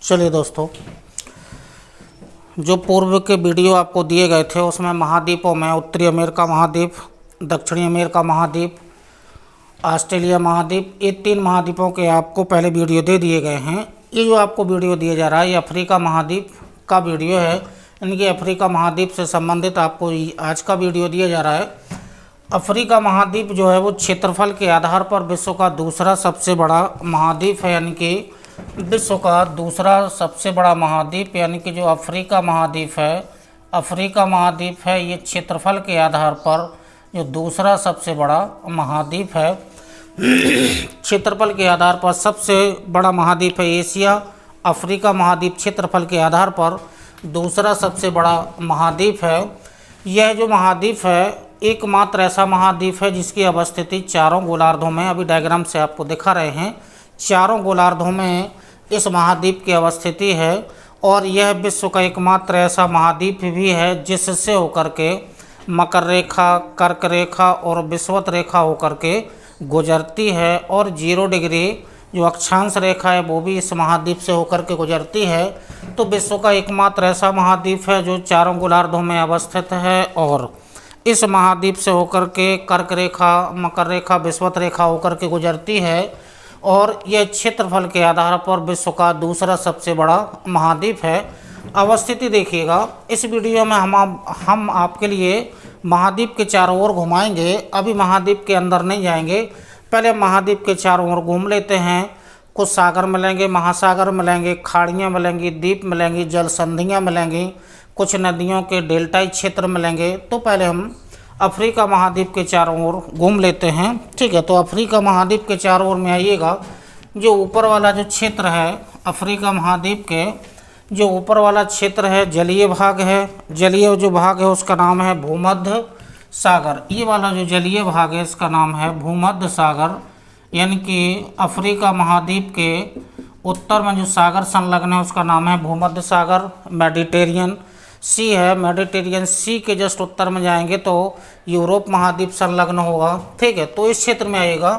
चलिए दोस्तों, जो पूर्व के वीडियो आपको दिए गए थे उसमें महाद्वीपों में उत्तरी अमेरिका महाद्वीप, दक्षिणी अमेरिका महाद्वीप, ऑस्ट्रेलिया महाद्वीप, ये 3 महाद्वीपों के आपको पहले वीडियो दे दिए गए हैं। ये जो आपको वीडियो दिया जा रहा है ये अफ्रीका महाद्वीप का वीडियो है। इनके अफ्रीका महाद्वीप से संबंधित आपको आज का वीडियो दिया जा रहा है। अफ्रीका महाद्वीप जो है वो क्षेत्रफल के आधार पर विश्व का दूसरा सबसे बड़ा महाद्वीप है, यानी कि विश्व का दूसरा सबसे बड़ा महाद्वीप, यानी कि जो अफ्रीका महाद्वीप है ये क्षेत्रफल के आधार पर जो दूसरा सबसे बड़ा महाद्वीप है। क्षेत्रफल के आधार पर सबसे बड़ा महाद्वीप है एशिया। अफ्रीका महाद्वीप क्षेत्रफल के आधार पर दूसरा सबसे बड़ा महाद्वीप है। यह जो महाद्वीप है एकमात्र ऐसा महाद्वीप है जिसकी अवस्थिति चारों गोलार्धों में, अभी डायग्राम से आपको दिखा रहे हैं, चारों गोलार्धों में इस महाद्वीप की अवस्थिति है। और यह विश्व का एकमात्र ऐसा महाद्वीप भी है जिससे होकर के मकर रेखा, कर्क रेखा और विषुवत रेखा होकर के गुजरती है। और 0 डिग्री जो अक्षांश रेखा है वो भी इस महाद्वीप से होकर के गुजरती है। तो विश्व का एकमात्र ऐसा महाद्वीप है जो चारों गोलार्धों में अवस्थित है और इस महाद्वीप से होकर के कर्क रेखा, मकर रेखा, विषुवत रेखा होकर के गुजरती है। और यह क्षेत्रफल के आधार पर विश्व का दूसरा सबसे बड़ा महाद्वीप है। अवस्थिति देखिएगा, इस वीडियो में हम आपके लिए महाद्वीप के चारों ओर घुमाएंगे। अभी महाद्वीप के अंदर नहीं जाएंगे, पहले महाद्वीप के चारों ओर घूम लेते हैं। कुछ सागर मिलेंगे, महासागर मिलेंगे, खाड़ियाँ मिलेंगी, द्वीप मिलेंगी, जल संधियाँ मिलेंगी, कुछ नदियों के डेल्टाई क्षेत्र मिलेंगे। तो पहले हम अफ्रीका महाद्वीप के चारों ओर घूम लेते हैं, ठीक है। तो अफ्रीका महाद्वीप के चारों ओर में आइएगा, जो ऊपर वाला जो क्षेत्र है अफ्रीका महाद्वीप के, जो ऊपर वाला क्षेत्र है जलीय भाग है। जलीय जो भाग है उसका नाम है भूमध्य सागर। ये वाला जो जलीय भाग है इसका नाम है भूमध्य सागर, यानी कि अफ्रीका महाद्वीप के उत्तर में जो सागर संलग्न है उसका नाम है भूमध्य सागर। मेडिटेरियन सी है, मेडिटेरियन सी के जस्ट उत्तर में जाएंगे तो यूरोप महाद्वीप संलग्न होगा, ठीक है। तो इस क्षेत्र में आएगा,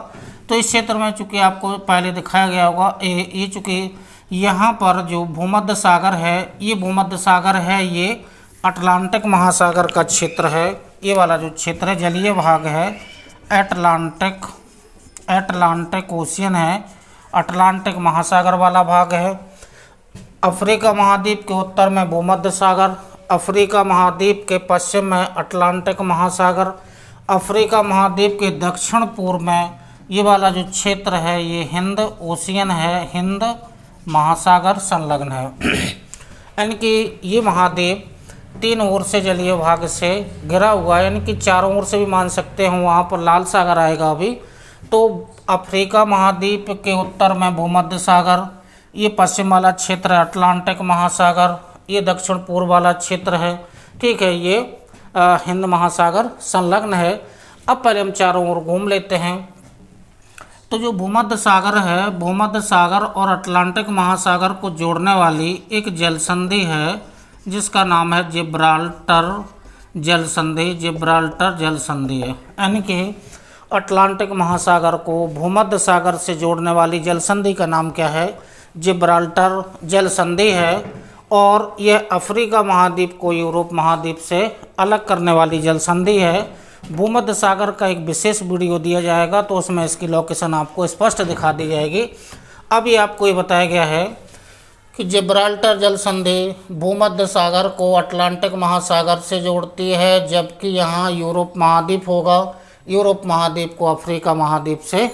तो इस क्षेत्र में चूँकि आपको पहले दिखाया गया होगा ये चूँकि यहाँ पर जो भूमध्य सागर है, ये भूमध्य सागर है, ये अटलांटिक महासागर का क्षेत्र है। ये वाला जो क्षेत्र है जलीय भाग है अटलांटिक ओशियन है, अटलांटिक महासागर वाला भाग है। अफ्रीका महाद्वीप के उत्तर में भूमध्य सागर, अफ्रीका महाद्वीप के पश्चिम में अटलांटिक महासागर, अफ्रीका महाद्वीप के दक्षिण पूर्व में ये वाला जो क्षेत्र है ये हिंद ओशियन है, हिंद महासागर संलग्न है। यानी कि ये महाद्वीप 3 ओर से जलीय भाग से घिरा हुआ है, यानी कि चारों ओर से भी मान सकते हैं। वहाँ पर लाल सागर आएगा अभी। तो अफ्रीका महाद्वीप के उत्तर में भूमध्य सागर, ये पश्चिम वाला क्षेत्र है अटलांटिक महासागर, ये दक्षिण पूर्व वाला क्षेत्र है, ठीक है, ये हिंद महासागर संलग्न है। अब पहले हम चारों ओर घूम लेते हैं। तो जो भूमध्य सागर है, भूमध्य सागर और अटलांटिक महासागर को जोड़ने वाली एक जल संधि है जिसका नाम है जिब्राल्टर जल संधि। जिब्राल्टर जल संधि है, यानी कि अटलांटिक महासागर को भूमध्य सागर से जोड़ने वाली जल संधि का नाम क्या है? जिब्राल्टर जल संधि है। और यह अफ्रीका महाद्वीप को यूरोप महाद्वीप से अलग करने वाली जल संधि है। भूमध्य सागर का एक विशेष वीडियो दिया जाएगा तो उसमें इसकी लोकेशन आपको स्पष्ट दिखा दी जाएगी। अभी आपको ये बताया गया है कि जिब्राल्टर जल संधि भूमध्य सागर को अटलांटिक महासागर से जोड़ती है, जबकि यहाँ यूरोप महाद्वीप होगा। यूरोप महाद्वीप को अफ्रीका महाद्वीप से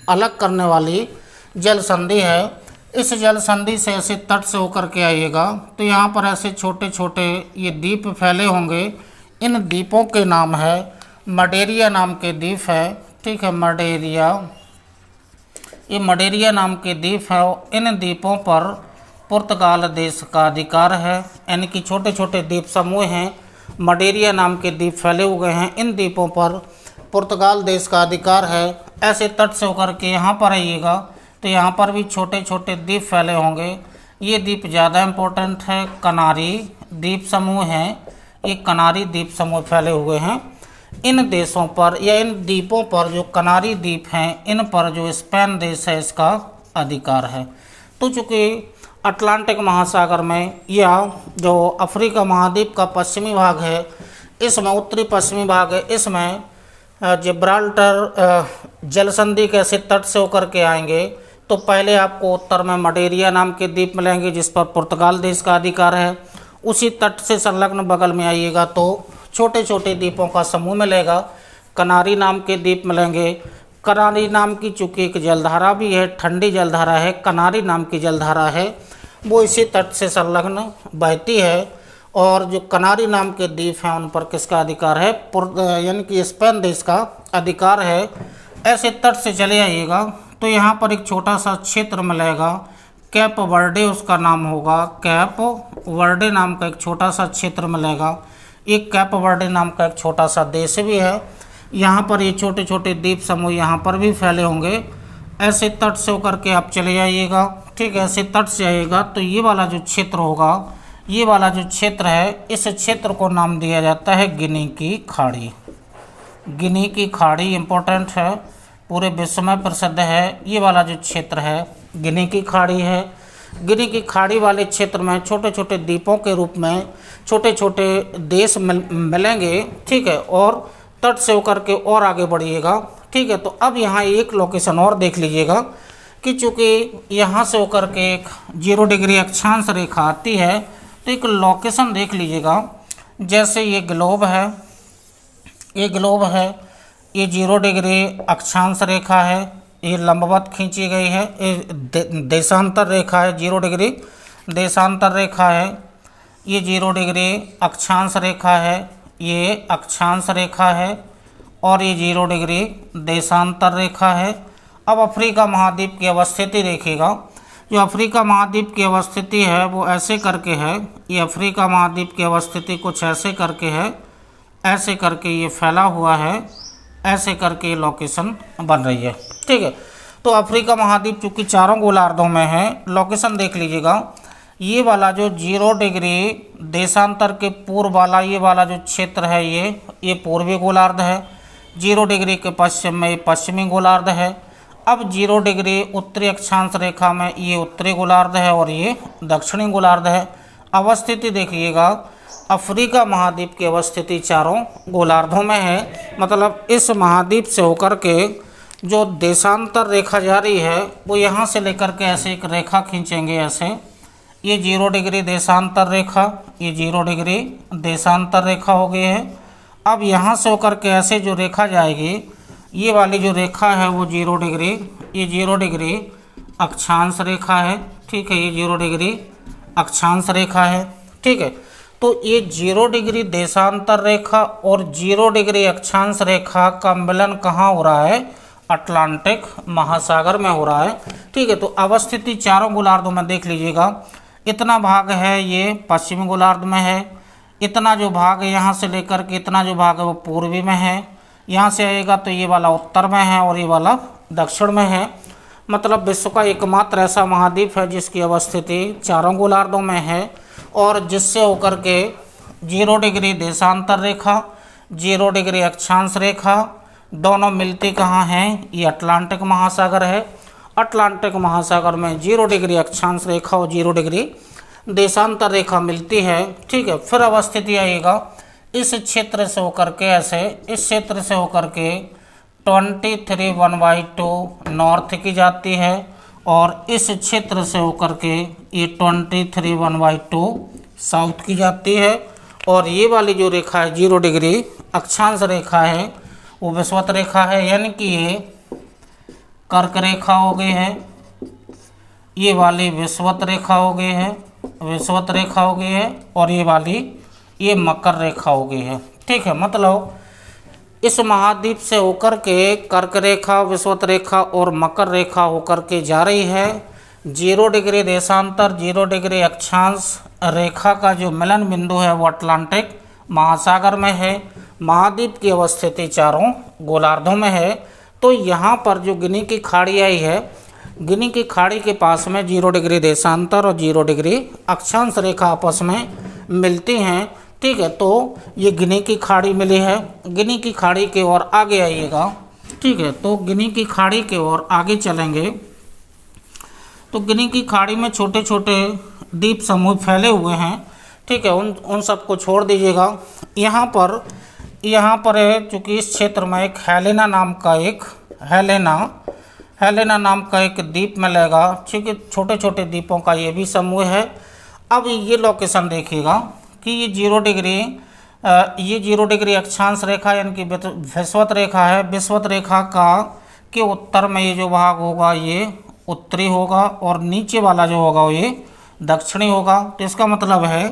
अलग करने वाली जल संधि है। इस जल संधि से ऐसे तट से होकर के आइएगा तो यहाँ पर ऐसे छोटे छोटे ये द्वीप फैले होंगे। इन द्वीपों के नाम है मडेरिया नाम के द्वीप है, ठीक है, मडेरिया, ये मडेरिया नाम के द्वीप है। इन द्वीपों पर पुर्तगाल देश का अधिकार है, यानी कि छोटे छोटे द्वीप समूह हैं, मडेरिया नाम के द्वीप फैले हुए हैं। इन द्वीपों पर पुर्तगाल देश का अधिकार है। ऐसे तट से होकर के यहाँ पर आइएगा तो यहाँ पर भी छोटे छोटे द्वीप फैले होंगे। ये द्वीप ज़्यादा इम्पोर्टेंट है, कनारी द्वीप समूह हैं, ये कनारी द्वीप समूह फैले हुए हैं। इन देशों पर या इन द्वीपों पर जो कनारी द्वीप हैं इन पर जो स्पेन देश है इसका अधिकार है। तो चूँकि अटलांटिक महासागर में या जो अफ्रीका महाद्वीप का पश्चिमी भाग है, इसमें उत्तरी पश्चिमी भाग है, इसमें जिब्राल्टर जल संधि के ऐसे तट से होकर के आएंगे तो पहले आपको उत्तर में मडेरिया नाम के द्वीप मिलेंगे जिस पर पुर्तगाल देश का अधिकार है। उसी तट से संलग्न बगल में आइएगा तो छोटे छोटे द्वीपों का समूह मिलेगा, कनारी नाम के द्वीप मिलेंगे। कनारी नाम की चूँकि एक जलधारा भी है, ठंडी जलधारा है, कनारी नाम की जलधारा है, वो इसी तट से संलग्न बहती है। और जो कनारी नाम के द्वीप हैं उन पर किसका अधिकार है, यानी कि स्पेन देश का अधिकार है। ऐसे तट से चले आइएगा तो यहाँ पर एक छोटा सा क्षेत्र मिलेगा, कैप वर्डे उसका नाम होगा, कैप वर्डे नाम का एक छोटा सा क्षेत्र मिलेगा। एक कैप वर्डे नाम का एक छोटा सा देश भी है। यहाँ पर ये छोटे छोटे द्वीप समूह यहाँ पर भी फैले होंगे। ऐसे तट से होकर के आप चले जाइएगा, ठीक है। ऐसे तट से आइएगा तो ये वाला जो क्षेत्र होगा, ये वाला जो क्षेत्र है, इस क्षेत्र को नाम दिया जाता है गिनी की खाड़ी। गिनी की खाड़ी इम्पोर्टेंट है, पूरे विश्व में प्रसिद्ध है। ये वाला जो क्षेत्र है गिनी की खाड़ी है। गिनी की खाड़ी वाले क्षेत्र में छोटे छोटे द्वीपों के रूप में छोटे छोटे देश मिलेंगे, ठीक है। और तट से होकर के और आगे बढ़िएगा, ठीक है। तो अब यहाँ एक लोकेशन और देख लीजिएगा कि चूँकि यहाँ से होकर के एक 0 डिग्री अक्षांश रेखा आती है, तो एक लोकेशन देख लीजिएगा। जैसे ये ग्लोब है, ये ग्लोब है, ये 0 डिग्री अक्षांश रेखा है, ये लंबवत खींची गई है। ये देशांतर रेखा है, 0 डिग्री देशांतर रेखा है। ये 0 डिग्री अक्षांश रेखा है, ये अक्षांश रेखा है। और ये 0 डिग्री देशांतर रेखा है। अब अफ्रीका महाद्वीप की अवस्थिति देखिएगा। जो अफ्रीका महाद्वीप की अवस्थिति है वो ऐसे करके है, ये अफ्रीका महाद्वीप की अवस्थिति कुछ ऐसे करके है, ऐसे करके ये फैला हुआ है, ऐसे करके लोकेशन बन रही है, ठीक है। तो अफ्रीका महाद्वीप चूँकि चारों गोलार्धों में है, लोकेशन देख लीजिएगा। ये वाला जो 0 डिग्री देशांतर के पूर्व वाला ये वाला जो क्षेत्र है, ये पूर्वी गोलार्ध है। 0 डिग्री के पश्चिम में ये पश्चिमी गोलार्ध है। अब 0 डिग्री उत्तरी अक्षांश रेखा में ये उत्तरी गोलार्ध है और ये दक्षिणी गोलार्ध है। अवस्थिति देखिएगा, अफ्रीका महाद्वीप की अवस्थिति चारों गोलार्धों में है। मतलब इस महाद्वीप से होकर के जो देशांतर रेखा जा रही है वो यहाँ से लेकर के ऐसे एक रेखा खींचेंगे, ऐसे। ये 0 डिग्री देशांतर रेखा, ये 0 डिग्री देशांतर रेखा हो गई है। अब यहाँ से होकर के ऐसे जो रेखा जाएगी, ये वाली जो रेखा है वो 0 डिग्री, ये 0 डिग्री अक्षांश रेखा है, ठीक है। ये 0 डिग्री अक्षांश रेखा है, ठीक है। तो ये 0 डिग्री देशांतर रेखा और 0 डिग्री अक्षांश रेखा का मिलन कहाँ हो रहा है, अटलांटिक महासागर में हो रहा है, ठीक है। तो अवस्थिति चारों गोलार्धों में देख लीजिएगा। इतना भाग है ये पश्चिमी गोलार्ध में है, इतना जो भाग है यहाँ से लेकर के इतना जो भाग है वो पूर्वी में है। यहाँ से आएगा तो ये वाला उत्तर में है और ये वाला दक्षिण में है। मतलब विश्व का एकमात्र ऐसा महाद्वीप है जिसकी अवस्थिति चारों गोलार्धों में है और जिससे होकर के 0 डिग्री देशांतर रेखा, 0 डिग्री अक्षांश रेखा दोनों मिलती कहाँ हैं, ये अटलांटिक महासागर है। अटलांटिक महासागर में 0 डिग्री अक्षांश रेखा और 0 डिग्री देशांतर रेखा मिलती है, ठीक है। फिर अवस्थिति आएगा इस क्षेत्र से होकर के ऐसे, इस क्षेत्र से होकर के 23 नॉर्थ की जाती है और इस क्षेत्र से होकर के ये 23 साउथ की जाती है। और ये वाली जो रेखा है 0 डिग्री अक्षांश रेखा है वो विषुवत रेखा है, यानी कि ये कर्क रेखा हो गई है, ये वाली विषुवत रेखा हो गई है, विषुवत रेखा हो गई है। और ये वाली ये मकर रेखा हो गई है, ठीक है। मतलब इस महाद्वीप से होकर के कर्क रेखा, विषुवत रेखा और मकर रेखा होकर के जा रही है। 0 डिग्री देशांतर, 0 डिग्री अक्षांश रेखा का जो मिलन बिंदु है वो अटलांटिक महासागर में है। महाद्वीप की अवस्थिति चारों गोलार्धों में है। तो यहाँ पर जो गिनी की खाड़ी आई है, गिनी की खाड़ी के पास में 0 डिग्री देशांतर और 0 डिग्री अक्षांश रेखा आपस में मिलती हैं, ठीक है। तो ये गिनी की खाड़ी मिली है। गिनी की खाड़ी के ओर आगे आइएगा, ठीक है। तो गिनी की खाड़ी के ओर आगे चलेंगे तो गिनी की खाड़ी में छोटे छोटे द्वीप समूह फैले हुए हैं, ठीक है। उन सबको छोड़ दीजिएगा। यहाँ पर है चूँकि इस क्षेत्र में एक हेलेना नाम का एक द्वीप मिलेगा, ठीक है। छोटे छोटे द्वीपों का ये भी समूह है। अब ये लोकेशन देखिएगा कि ये 0 डिग्री अक्षांश रेखा यानी कि विषुवत रेखा है। विषुवत रेखा के उत्तर में ये जो भाग होगा ये उत्तरी होगा और नीचे वाला जो होगा वो ये दक्षिणी होगा। तो इसका मतलब है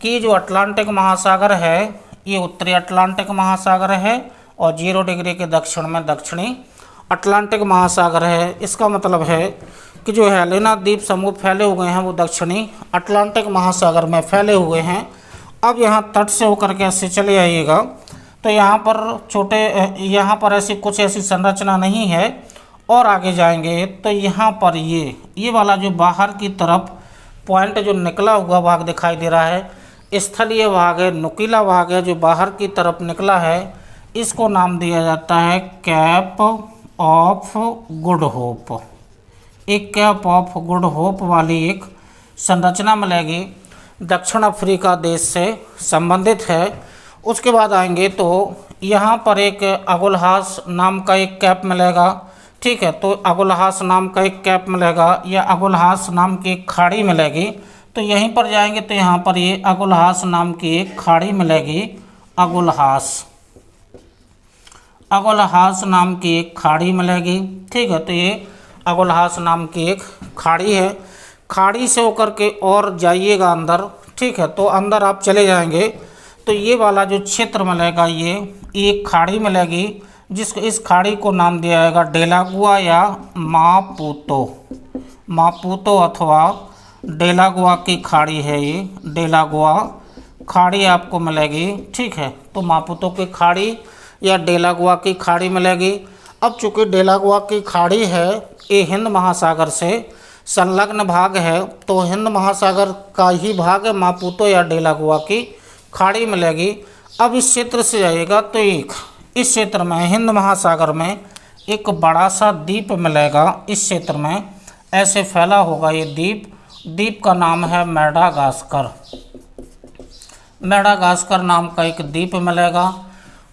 कि जो अटलांटिक महासागर है ये उत्तरी अटलांटिक महासागर है और 0 डिग्री के दक्षिण में दक्षिणी अटलांटिक महासागर है। इसका मतलब है कि जो हेलेना द्वीप समूह फैले हुए हैं वो दक्षिणी अटलांटिक महासागर में फैले हुए हैं। अब यहाँ तट से होकर के ऐसे चले आइएगा तो यहाँ पर ऐसी संरचना नहीं है। और आगे जाएंगे तो यहाँ पर ये वाला जो बाहर की तरफ पॉइंट जो निकला हुआ भाग दिखाई दे रहा है, स्थलीय भाग है, नुकीला भाग है जो बाहर की तरफ निकला है, इसको नाम दिया जाता है कैप ऑफ गुड होप। एक कैप ऑफ गुड होप वाली एक संरचना मिलेगी, दक्षिण अफ्रीका देश से संबंधित है। उसके बाद आएंगे तो यहाँ पर एक अगुलहास नाम का एक कैप मिलेगा, ठीक है। तो अगुलहास नाम का एक कैप मिलेगा या अगुलहास नाम की एक खाड़ी मिलेगी। तो यहीं पर जाएंगे तो यहाँ पर ये अगुलहास नाम की एक खाड़ी मिलेगी। अगुलहास नाम की एक खाड़ी मिलेगी, ठीक है। तो ये अगुलहास नाम की एक खाड़ी है। खाड़ी से होकर के और जाइएगा अंदर, ठीक है। तो अंदर आप चले जाएंगे तो ये वाला जो क्षेत्र मिलेगा ये एक खाड़ी मिलेगी जिसको इस खाड़ी को नाम दिया जाएगा डेलागुआ या मापुतो अथवा डेलागुआ की खाड़ी है। ये डेलागुआ खाड़ी आपको मिलेगी, ठीक है। तो मापुतो की खाड़ी या डेलागुआ की खाड़ी मिलेगी। अब चूँकि डेलागुआ की खाड़ी है ये हिंद महासागर से संलग्न भाग है तो हिंद महासागर का ही भाग है मापुतो या डेलागुआ की खाड़ी मिलेगी। अब इस क्षेत्र से जाइएगा तो इस क्षेत्र में हिंद महासागर में एक बड़ा सा द्वीप मिलेगा। इस क्षेत्र में ऐसे फैला होगा ये द्वीप का नाम है मेडागास्कर नाम का एक द्वीप मिलेगा।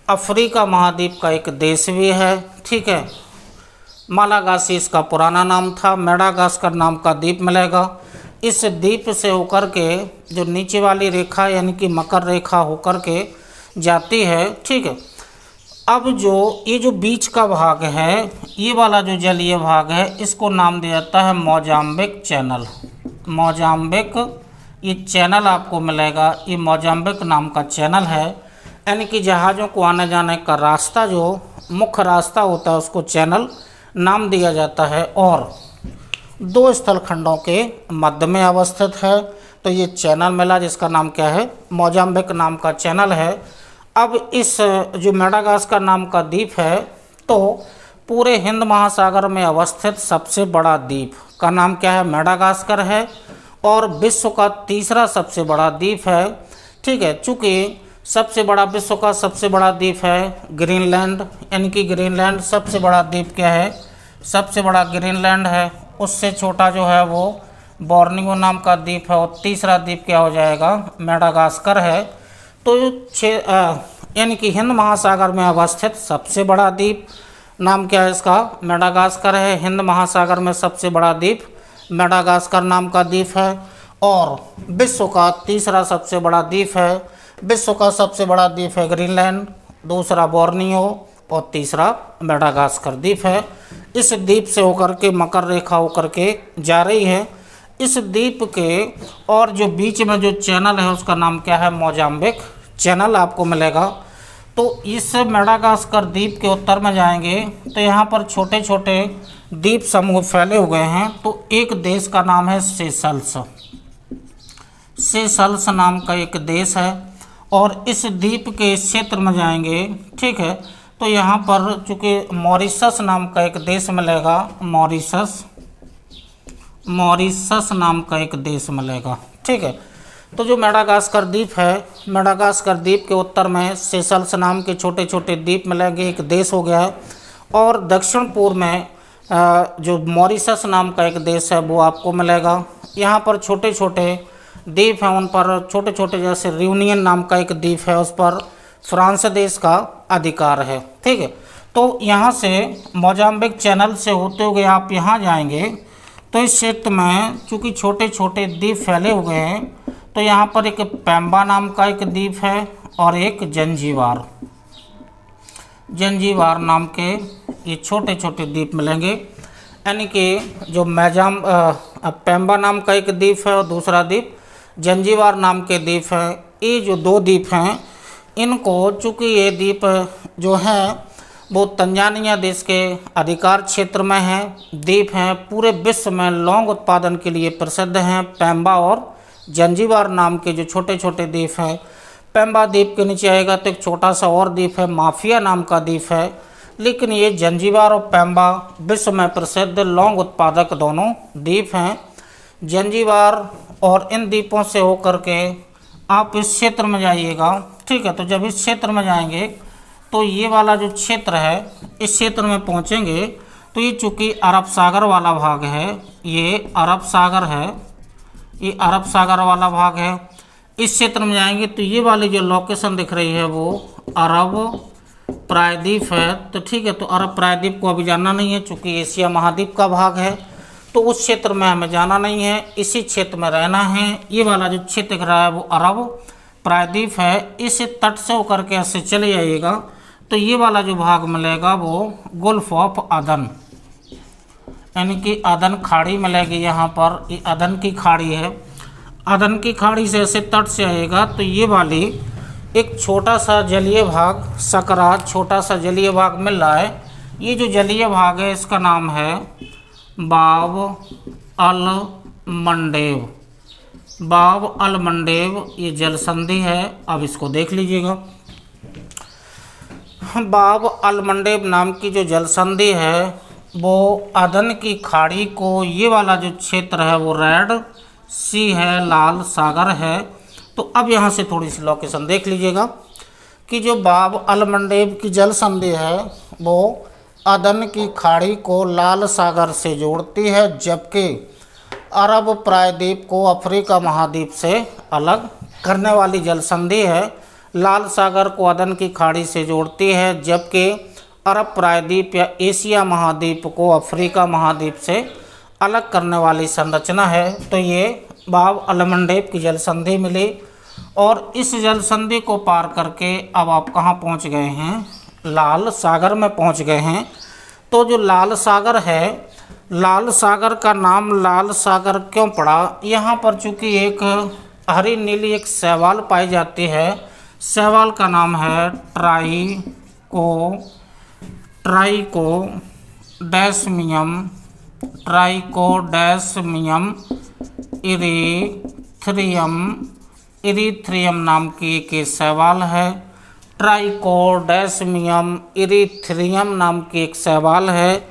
अफ्रीका महाद्वीप का एक देश भी है, ठीक है। मालागासी इसका पुराना नाम था। मेडागास्कर नाम का द्वीप मिलेगा। इस द्वीप से होकर के जो नीचे वाली रेखा यानी कि मकर रेखा होकर के जाती है, ठीक है। अब ये जो बीच का भाग है ये वाला जो जलीय भाग है इसको नाम दिया जाता है मोजाम्बिक चैनल। ये चैनल आपको मिलेगा, ये मोजाम्बिक नाम का चैनल है। यानी कि जहाज़ों को आने जाने का रास्ता जो मुख्य रास्ता होता है उसको चैनल नाम दिया जाता है और 2 स्थल खंडों के मध्य में अवस्थित है। तो ये चैनल मिला जिसका नाम क्या है, मोजाम्बिक नाम का चैनल है। अब इस जो मेडागास्कर नाम का द्वीप है तो पूरे हिंद महासागर में अवस्थित सबसे बड़ा द्वीप का नाम क्या है, मेडागास्कर है और विश्व का तीसरा सबसे बड़ा द्वीप है, ठीक है। चूँकि विश्व का सबसे बड़ा द्वीप है ग्रीनलैंड, यानी कि ग्रीनलैंड सबसे बड़ा द्वीप क्या है, सबसे बड़ा ग्रीनलैंड है। उससे छोटा जो है वो बोर्नियो नाम का द्वीप है और तीसरा द्वीप क्या हो जाएगा, मेडागास्कर है। तो यानी कि हिंद महासागर में अवस्थित सबसे बड़ा द्वीप नाम क्या है इसका, मेडागास्कर है। हिंद महासागर में सबसे बड़ा द्वीप मेडागास्कर नाम का द्वीप है और विश्व का तीसरा सबसे बड़ा द्वीप है। विश्व का सबसे बड़ा द्वीप है ग्रीनलैंड, दूसरा बोर्नियो और तीसरा मेडागास्कर द्वीप है। इस द्वीप से होकर के मकर रेखा होकर के जा रही है। इस द्वीप के और जो बीच में जो चैनल है उसका नाम क्या है, मोजाम्बिक चैनल आपको मिलेगा। तो इस मेडागास्कर द्वीप के उत्तर में जाएंगे तो यहाँ पर छोटे छोटे द्वीप समूह फैले हुए हैं। तो एक देश का नाम है सेशल्स नाम का एक देश है और इस द्वीप के क्षेत्र में जाएंगे, ठीक है। तो यहाँ पर चूँकि मॉरिशस नाम का एक देश मिलेगा, मॉरिशस नाम का एक देश मिलेगा, ठीक है। तो जो मेडागास्कर द्वीप है, मेडागास्कर द्वीप के उत्तर में सेशल्स नाम के छोटे छोटे द्वीप मिलेंगे, एक देश हो गया है। और दक्षिण पूर्व में जो मॉरिशस नाम का एक देश है वो आपको मिलेगा। यहाँ पर छोटे छोटे द्वीप हैं, उन पर छोटे छोटे जैसे रियूनियन नाम का एक द्वीप है, उस पर फ्रांस देश का अधिकार है। ठीक है, तो यहाँ से मोजाम्बिक चैनल से होते हुए आप यहाँ जाएंगे तो इस क्षेत्र में चूँकि छोटे छोटे द्वीप फैले हुए हैं, तो यहाँ पर एक पेम्बा नाम का एक द्वीप है और एक जंजीबार नाम के ये छोटे छोटे द्वीप मिलेंगे। यानी कि जो पेम्बा नाम का एक द्वीप है और दूसरा द्वीप जंजीबार नाम के द्वीप है। ये जो दो द्वीप हैं, इनको चूँकि ये द्वीप जो हैं वो तंजानिया देश के अधिकार क्षेत्र में हैं, द्वीप हैं, पूरे विश्व में लौंग उत्पादन के लिए प्रसिद्ध हैं। पेम्बा और जंजीबार नाम के जो छोटे छोटे द्वीप हैं, पेम्बा द्वीप के नीचे आएगा तो एक छोटा सा और द्वीप है, माफिया नाम का द्वीप है। लेकिन ये जंजीबार और पेम्बा विश्व में प्रसिद्ध लौंग उत्पादक दोनों द्वीप हैं। जंजीबार और इन द्वीपों से होकर के आप इस क्षेत्र में जाइएगा। ठीक है, तो जब इस क्षेत्र में जाएंगे तो ये वाला जो क्षेत्र है, इस क्षेत्र में पहुंचेंगे तो ये चूँकि अरब सागर वाला भाग है, ये अरब सागर है, ये अरब सागर वाला भाग है। इस क्षेत्र में जाएंगे तो ये वाली जो लोकेशन दिख रही है वो अरब प्रायद्वीप है। तो ठीक है, तो अरब प्रायद्वीप को अभी जाना नहीं है, चूँकि एशिया महाद्वीप का भाग है, तो उस क्षेत्र में हमें जाना नहीं है, इसी क्षेत्र में रहना है। ये वाला जो क्षेत्र दिख रहा है वो अरब प्रायद्वीप है। इस तट से होकर के ऐसे चले जाइएगा तो ये वाला जो भाग मिलेगा वो गुल्फ ऑफ अदन, यानी कि अदन खाड़ी मिलेगी। यहाँ पर ये अदन की खाड़ी है, अदन की खाड़ी से ऐसे तट से आएगा तो ये वाली एक छोटा सा जलीय भाग, सकरा छोटा सा जलीय भाग मिल रहा है। ये जो जलीय भाग है इसका नाम है बाब अल मंडेब। बाब अल मंडेब ये जल संधि है। अब इसको देख लीजिएगा, बाब अल मंडेब नाम की जो जल संधि है वो अदन की खाड़ी को, ये वाला जो क्षेत्र है वो रेड सी है, लाल सागर है। तो अब यहाँ से थोड़ी सी लोकेशन देख लीजिएगा कि जो बाब अल मंडेब की जल संधि है वो अदन की खाड़ी को लाल सागर से जोड़ती है, जबकि अरब प्रायद्वीप को अफ्रीका महाद्वीप से अलग करने वाली जल संधि है। लाल सागर को अदन की खाड़ी से जोड़ती है, जबकि अरब प्रायद्वीप या एशिया महाद्वीप को अफ्रीका महाद्वीप से अलग करने वाली संरचना है। तो ये बाब अल मंडेब की जल संधि मिली और इस जल संधि को पार करके अब आप कहाँ पहुँच गए हैं, लाल सागर में पहुँच गए हैं। तो जो लाल सागर है, लाल सागर का नाम लाल सागर क्यों पड़ा, यहाँ पर चूँकि एक हरी नीली एक शैवाल पाई जाती है, शैवाल का नाम है ट्राइकोडेस्मियम इरीथ्रियम नाम की एक शैवाल है। ट्राइकोडेस्मियम इरीथ्रियम नाम की एक शैवाल है।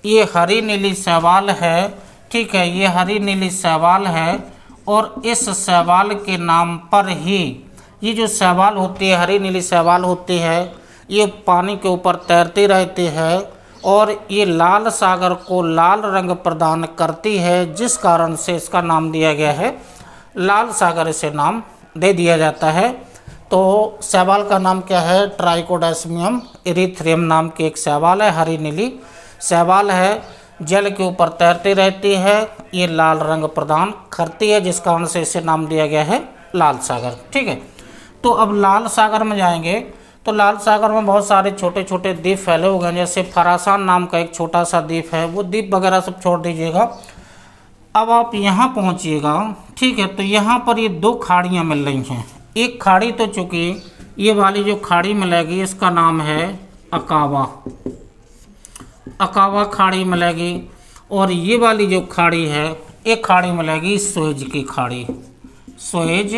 ये हरी नीली शैवाल है। ठीक है, ये हरी नीली शैवाल है और इस शैवाल के नाम पर ही ये जो शैवाल होती है, हरी नीली शैवाल होती है, ये पानी के ऊपर तैरती रहती है और ये लाल सागर को लाल रंग प्रदान करती है, जिस कारण से इसका नाम दिया गया है लाल सागर, इसे नाम दे दिया जाता है। तो शैवाल का नाम क्या है, ट्राइकोडेस्मियम इरीथ्रियम नाम की एक शैवाल है, हरी नीली शैवाल है, जल के ऊपर तैरती रहती है, ये लाल रंग प्रदान करती है, जिस कारण से इसे नाम दिया गया है लाल सागर। ठीक है, तो अब लाल सागर में जाएंगे तो लाल सागर में बहुत सारे छोटे छोटे द्वीप फैले हुए हैं, जैसे फरासान नाम का एक छोटा सा द्वीप है, वो द्वीप वगैरह सब छोड़ दीजिएगा। अब आप यहाँ पहुँचिएगा। ठीक है, तो यहाँ पर ये दो खाड़ियाँ मिल रही हैं। एक खाड़ी तो चूँकि ये वाली जो खाड़ी मिलेगी इसका नाम है अकावा खाड़ी मिलेगी, और ये वाली जो खाड़ी है एक खाड़ी मिलेगी सुएज की खाड़ी, सुएज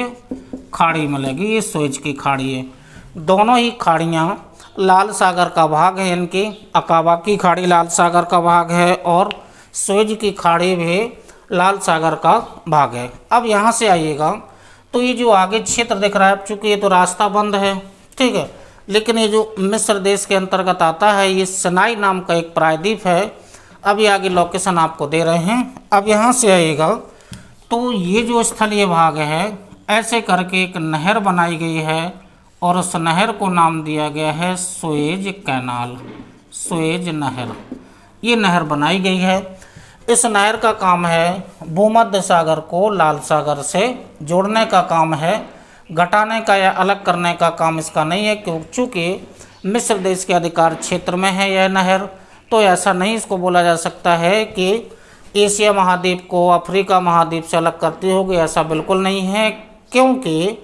खाड़ी मिलेगी, ये सुएज की खाड़ी है। दोनों ही खाड़ियाँ लाल सागर का भाग है, इनकी अकावा की खाड़ी लाल सागर का भाग है और सुएज की खाड़ी भी लाल सागर का भाग है। अब यहाँ से आइएगा तो ये जो आगे क्षेत्र दिख रहा है, चूँकि ये तो रास्ता बंद है, ठीक है, लेकिन ये जो मिस्र देश के अंतर्गत आता है, ये सिनाई नाम का एक प्रायद्वीप है। अभी आगे लोकेशन आपको दे रहे हैं। अब यहाँ से आइएगा तो ये जो स्थलीय भाग है, ऐसे करके एक नहर बनाई गई है और उस नहर को नाम दिया गया है सुएज कैनाल, सुएज नहर। ये नहर बनाई गई है। इस नहर का काम है भूमध्य सागर को लाल सागर से जोड़ने का काम है, घटाने का या अलग करने का काम इसका नहीं है, क्योंकि मिस्र देश के अधिकार क्षेत्र में है यह नहर। तो ऐसा नहीं इसको बोला जा सकता है कि एशिया महाद्वीप को अफ्रीका महाद्वीप से अलग करती होगी, ऐसा बिल्कुल नहीं है, क्योंकि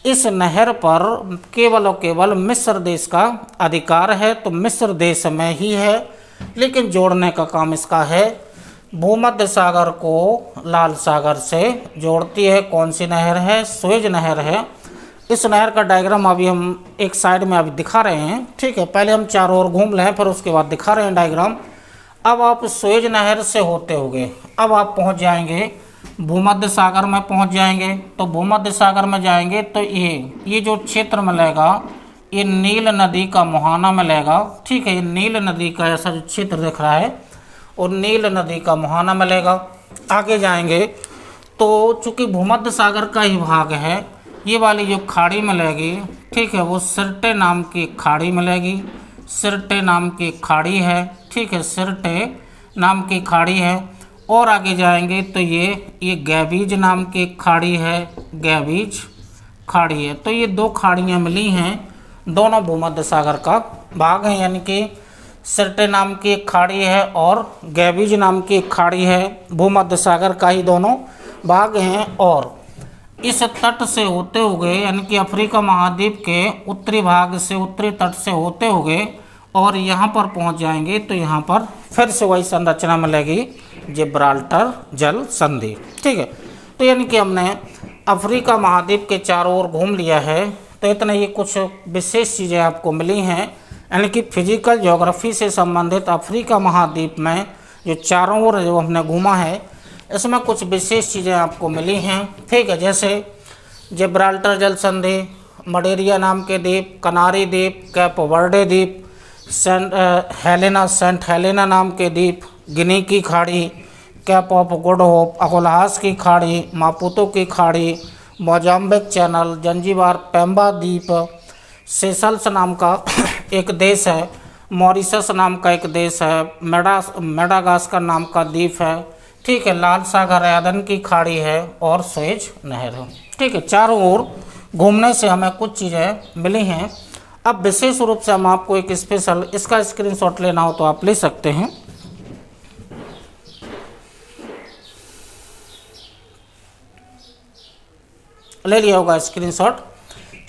इस नहर पर केवल और केवल मिस्र देश का अधिकार है, तो मिस्र देश में ही है। लेकिन जोड़ने का काम इसका है, भूमध्य सागर को लाल सागर से जोड़ती है। कौन सी नहर है? सुएज नहर है। इस नहर का डायग्राम अभी हम एक साइड में अभी दिखा रहे हैं, ठीक है। पहले हम चारों ओर घूम लें, फिर उसके बाद दिखा रहे हैं डायग्राम। अब आप सुएज नहर से होते होंगे, अब आप पहुंच जाएंगे भूमध्य सागर में पहुंच जाएंगे। तो भूमध्य सागर में जाएंगे तो ये जो क्षेत्र मिलेगा, ये नील नदी का मुहाना मिलेगा, ठीक है। ये नील नदी का ऐसा जो क्षेत्र दिख रहा है और नील नदी का मुहाना मिलेगा। आगे जाएंगे तो चूँकि भूमध्य सागर का ही भाग है, ये वाली जो खाड़ी मिलेगी, ठीक है, वो सिरटे नाम की खाड़ी मिलेगी। सिरटे नाम की खाड़ी है, ठीक है, सिरटे नाम की खाड़ी है। और आगे जाएंगे तो ये गैबीज नाम की खाड़ी है, गैबीज खाड़ी है। तो ये दो खाड़ियाँ मिली हैं, दोनों भूमध्य सागर का भाग हैं, यानी कि सिरटे नाम की एक खाड़ी है और गैबीज नाम की एक खाड़ी है, भूमध्य सागर का ही दोनों भाग हैं। और इस तट से होते हुए, यानी कि अफ्रीका महाद्वीप के उत्तरी भाग से, उत्तरी तट से होते हुए और यहाँ पर पहुँच जाएंगे तो यहाँ पर फिर से वही संरचना मिलेगी, जिब्राल्टर जल संधि, ठीक है। तो यानी कि हमने अफ्रीका महाद्वीप के चारों ओर घूम लिया है। तो इतना ये कुछ विशेष चीज़ें आपको मिली हैं, यानी कि फिजिकल ज्योग्राफी से संबंधित अफ्रीका महाद्वीप में जो चारों ओर जो हमने घूमा है, इसमें कुछ विशेष चीज़ें आपको मिली हैं, ठीक है। जैसे जिब्राल्टर जल संधि, मडेरिया नाम के द्वीप, कनारी द्वीप, कैप वर्डे द्वीप, सेंट हेलेना नाम के द्वीप, गिनी की खाड़ी, कैप ऑफ गुड होप, अकोलहास की खाड़ी, मापुतो की खाड़ी, मोजाम्बिक चैनल, जंजीबार पेम्बा द्वीप, सेशल्स नाम का एक देश है, मॉरिशस नाम का एक देश है, मेडागास्कर नाम का द्वीप है, ठीक है, लाल सागर एदन की खाड़ी है और सुएज नहर है, ठीक है। चारों ओर घूमने से हमें कुछ चीज़ें मिली हैं। अब विशेष रूप से हम आपको एक स्पेशल इसका स्क्रीनशॉट लेना हो तो आप ले सकते हैं। ले लिया होगा स्क्रीनशॉट,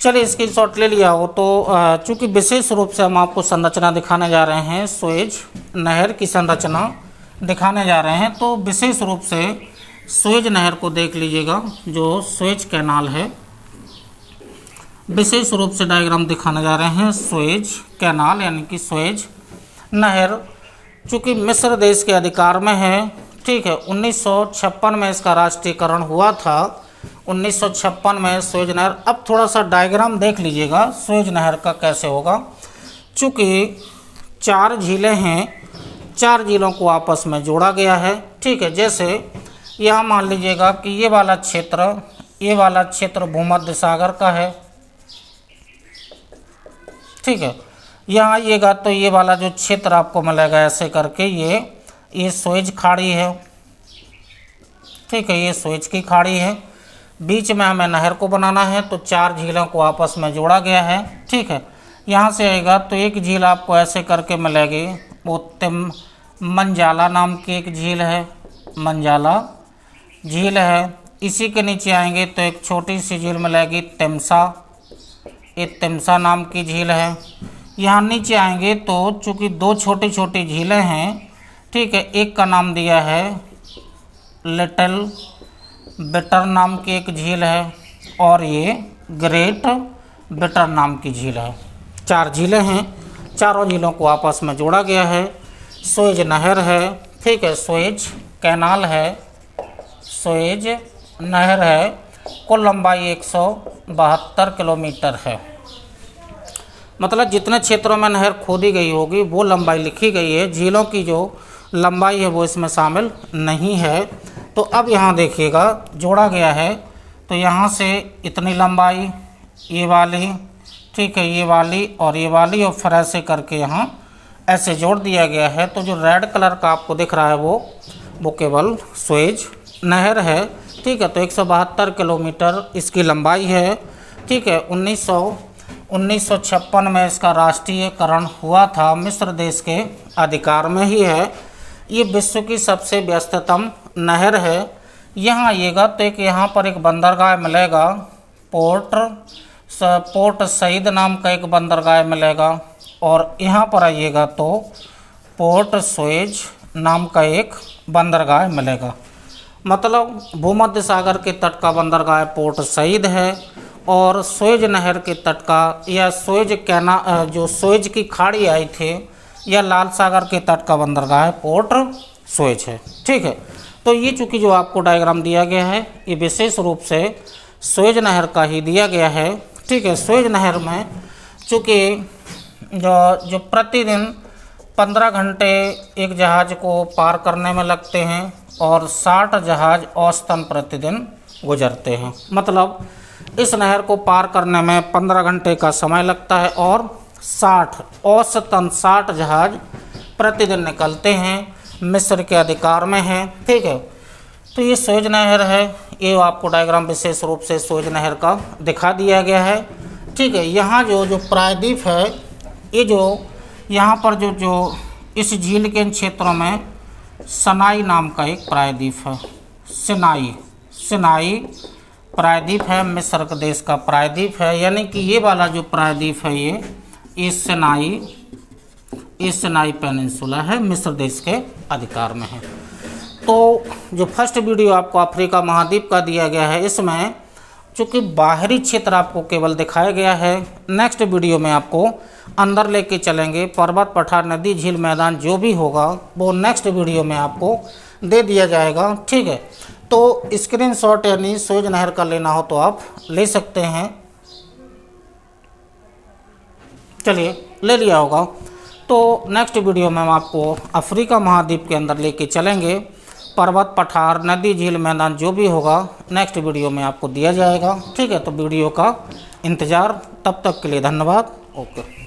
चलिए स्क्रीनशॉट ले लिया हो तो चूँकि विशेष रूप से हम आपको संरचना दिखाने जा रहे हैं, सुएज नहर की संरचना दिखाने जा रहे हैं, तो विशेष रूप से सुएज नहर को देख लीजिएगा, जो सुएज कैनाल है। विशेष रूप से डायग्राम दिखाने जा रहे हैं सुएज कैनाल, यानी कि सुएज नहर, चूँकि मिस्र देश के अधिकार में है, ठीक है। 1956 में इसका राष्ट्रीयकरण हुआ था, 1956 में सुएज नहर। अब थोड़ा सा डायग्राम देख लीजिएगा सुएज नहर का कैसे होगा। चूँकि 4 झीलें हैं, 4 झीलों को आपस में जोड़ा गया है, ठीक है। जैसे यहाँ मान लीजिएगा कि ये वाला क्षेत्र भूमध्य सागर का है, ठीक है। यहाँ आइएगा तो ये वाला जो क्षेत्र आपको मिलेगा ऐसे करके, ये सुएज खाड़ी है, ठीक है, ये सुएज की खाड़ी है। बीच में हमें नहर को बनाना है, तो 4 झीलों को आपस में जोड़ा गया है, ठीक है। यहाँ से आएगा तो एक झील आपको ऐसे करके मिलेगी, वो मंजाला नाम की एक झील है, मंजाला झील है। इसी के नीचे आएंगे तो एक छोटी सी झील मिलेगी, तिमसा, ये तिमसा नाम की झील है। यहाँ नीचे आएंगे तो चूँकि 2 छोटी छोटी झीलें हैं, ठीक है, एक का नाम दिया है लिटिल बिटर नाम की एक झील है और ये ग्रेट बिटर नाम की झील है। 4 झीलें हैं, चारों झीलों को आपस में जोड़ा गया है। सुएज नहर है, ठीक है, सुएज कैनाल है, सुएज नहर है। कुल लंबाई 172 किलोमीटर है। मतलब जितने क्षेत्रों में नहर खोदी गई होगी वो लंबाई लिखी गई है। झीलों की जो लंबाई है वो इसमें शामिल नहीं है। तो अब यहाँ देखिएगा जोड़ा गया है, तो यहाँ से इतनी लंबाई ये वाली, ठीक है, ये वाली और ये वाली, और फिर ऐसे करके यहाँ ऐसे जोड़ दिया गया है। तो जो रेड कलर का आपको दिख रहा है वो केवल सुएज नहर है, ठीक है। तो 172 किलोमीटर इसकी लंबाई है, ठीक है। 1956 में इसका राष्ट्रीयकरण हुआ था, मिस्र देश के अधिकार में ही है। ये विश्व की सबसे व्यस्ततम नहर है। यहाँ आइएगा तो यहाँ पर एक बंदरगाह मिलेगा, पोर्ट सईद नाम का एक बंदरगाह मिलेगा, और यहाँ पर आइएगा तो पोर्ट सुएज नाम का एक बंदरगाह मिलेगा। मतलब भूमध्य सागर के तट का बंदरगाह पोर्ट सईद है, और सुएज नहर के तट का या जो सुएज की खाड़ी आई थी या लाल सागर के तट का बंदरगाह पोर्ट सुएज है, ठीक है। तो ये चूँकि जो आपको डायग्राम दिया गया है ये विशेष रूप से सुएज नहर का ही दिया गया है, ठीक है। सुएज नहर में चूँकि जो प्रतिदिन 15 घंटे एक जहाज़ को पार करने में लगते हैं, और 60 जहाज़ औसतन प्रतिदिन गुजरते हैं। मतलब इस नहर को पार करने में 15 घंटे का समय लगता है, और औसतन 60 जहाज़ प्रतिदिन निकलते हैं, मिस्र के अधिकार में है, ठीक है। तो ये सुएज नहर है, ये आपको डायग्राम विशेष रूप से सुएज नहर का दिखा दिया गया है, ठीक है। यहाँ जो प्रायद्वीप है, ये जो यहाँ पर जो इस झील के क्षेत्रों में सिनाई नाम का एक प्रायद्वीप है, सिनाई प्रायद्वीप है, मिस्र देश का प्रायद्वीप है। यानी कि ये वाला जो प्रायद्वीप है ये सिनाई पेनिनसुला है, मिस्र देश के अधिकार में है। तो जो फर्स्ट वीडियो आपको अफ्रीका महाद्वीप का दिया गया है, इसमें चूँकि बाहरी क्षेत्र आपको केवल दिखाया गया है, नेक्स्ट वीडियो में आपको अंदर लेके चलेंगे। पर्वत, पठार, नदी, झील, मैदान जो भी होगा वो नेक्स्ट वीडियो में आपको दे दिया जाएगा, ठीक है। तो स्क्रीनशॉट यानी सुएज नहर का लेना हो तो आप ले सकते हैं, चलिए ले लिया होगा। तो नेक्स्ट वीडियो में हम आपको अफ्रीका महाद्वीप के अंदर लेके चलेंगे। पर्वत, पठार, नदी, झील, मैदान जो भी होगा नेक्स्ट वीडियो में आपको दिया जाएगा, ठीक है। तो वीडियो का इंतज़ार, तब तक के लिए धन्यवाद, ओके।